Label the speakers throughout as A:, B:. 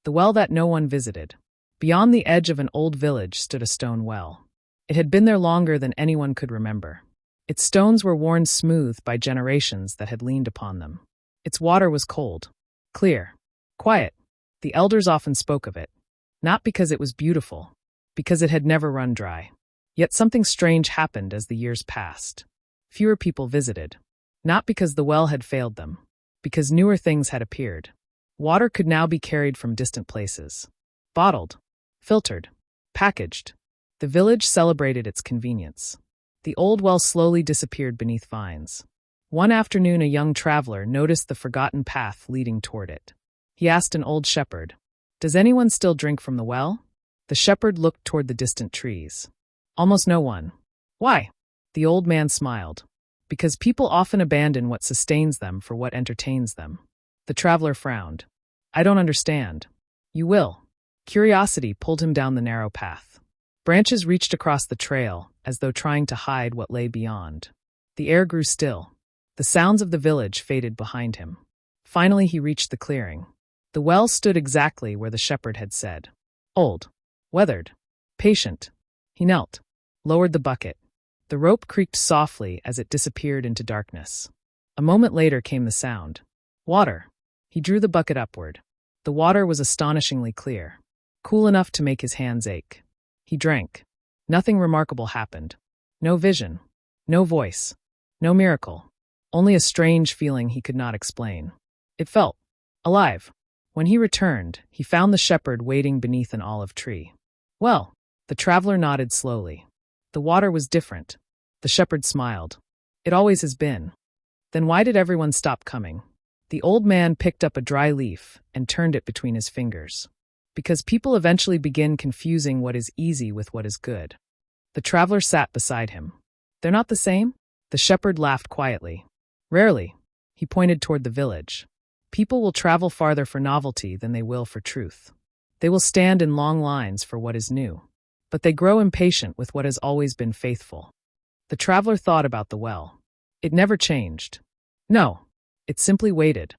A: the well that no one visited. Beyond the edge of an old village stood a stone well. It had been there longer than anyone could remember. Its stones were worn smooth by generations that had leaned upon them. Its water was cold, clear, quiet. The elders often spoke of it, not because it was beautiful, because it had never run dry. Yet something strange happened as the years passed. Fewer people visited, not because the well had failed them, because newer things had appeared. Water could now be carried from distant places. Bottled, filtered, packaged. The village celebrated its convenience. The old well slowly disappeared beneath vines. One afternoon, a young traveler noticed the forgotten path leading toward it. He asked an old shepherd, "Does anyone still drink from the well?" The shepherd looked toward the distant trees. "Almost no one." "Why?" The old man smiled. "Because people often abandon what sustains them for what entertains them." The traveler frowned. "I don't understand." "You will." Curiosity pulled him down the narrow path. Branches reached across the trail, as though trying to hide what lay beyond. The air grew still. The sounds of the village faded behind him. Finally, he reached the clearing. The well stood exactly where the shepherd had said. Old, weathered, patient. He knelt, lowered the bucket. The rope creaked softly as it disappeared into darkness. A moment later came the sound. Water. He drew the bucket upward. The water was astonishingly clear, cool enough to make his hands ache. He drank. Nothing remarkable happened. No vision. No voice. No miracle. Only a strange feeling he could not explain. It felt alive. When he returned, he found the shepherd waiting beneath an olive tree. "Well," the traveler nodded slowly. "The water was different." The shepherd smiled. "It always has been." "Then why did everyone stop coming?" The old man picked up a dry leaf and turned it between his fingers. "Because people eventually begin confusing what is easy with what is good." The traveler sat beside him. "They're not the same?" The shepherd laughed quietly. "Rarely." He pointed toward the village. "People will travel farther for novelty than they will for truth. They will stand in long lines for what is new. But they grow impatient with what has always been faithful." The traveler thought about the well. It never changed. No, it simply waited.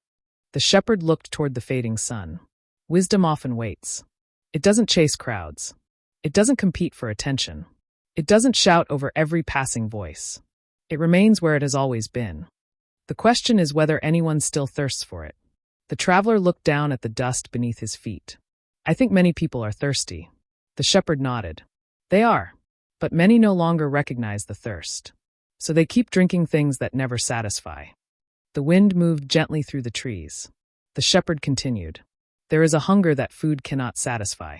A: The shepherd looked toward the fading sun. Wisdom often waits. It doesn't chase crowds. It doesn't compete for attention. It doesn't shout over every passing voice. It remains where it has always been. The question is whether anyone still thirsts for it. The traveler looked down at the dust beneath his feet. "I think many people are thirsty." The shepherd nodded. "They are. But many no longer recognize the thirst. So they keep drinking things that never satisfy." The wind moved gently through the trees. The shepherd continued. "There is a hunger that food cannot satisfy.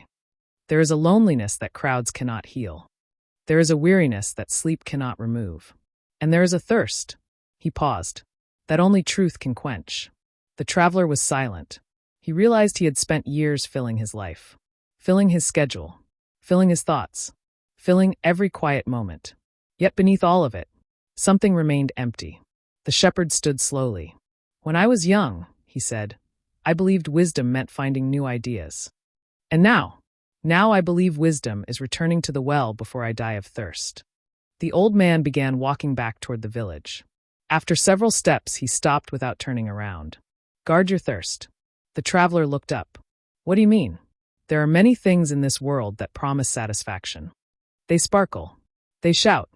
A: There is a loneliness that crowds cannot heal. There is a weariness that sleep cannot remove. And there is a thirst," he paused, "that only truth can quench." The traveler was silent. He realized he had spent years filling his life, filling his schedule, filling his thoughts, filling every quiet moment. Yet beneath all of it, something remained empty. The shepherd stood slowly. "When I was young," he said, "I believed wisdom meant finding new ideas. And now I believe wisdom is returning to the well before I die of thirst." The old man began walking back toward the village. After several steps, he stopped without turning around. "Guard your thirst." The traveler looked up. "What do you mean?" "There are many things in this world that promise satisfaction. They sparkle. They shout.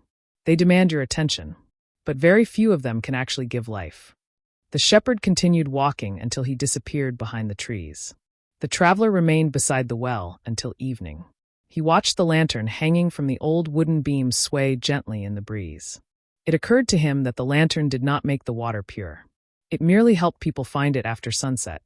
A: They demand your attention. But very few of them can actually give life." The shepherd continued walking until he disappeared behind the trees. The traveler remained beside the well until evening. He watched the lantern hanging from the old wooden beam sway gently in the breeze. It occurred to him that the lantern did not make the water pure. It merely helped people find it after sunset.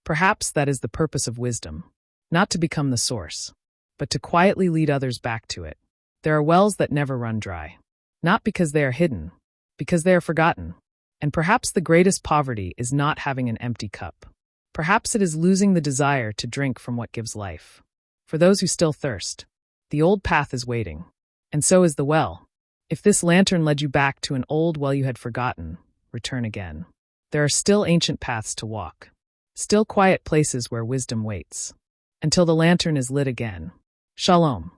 A: Perhaps that is the purpose of wisdom. Not to become the source, but to quietly lead others back to it. There are wells that never run dry. Not because they are hidden, because they are forgotten. And perhaps the greatest poverty is not having an empty cup. Perhaps it is losing the desire to drink from what gives life. For those who still thirst, the old path is waiting. And so is the well. If this lantern led you back to an old well you had forgotten, return again. There are still ancient paths to walk. Still quiet places where wisdom waits. Until the lantern is lit again. Shalom.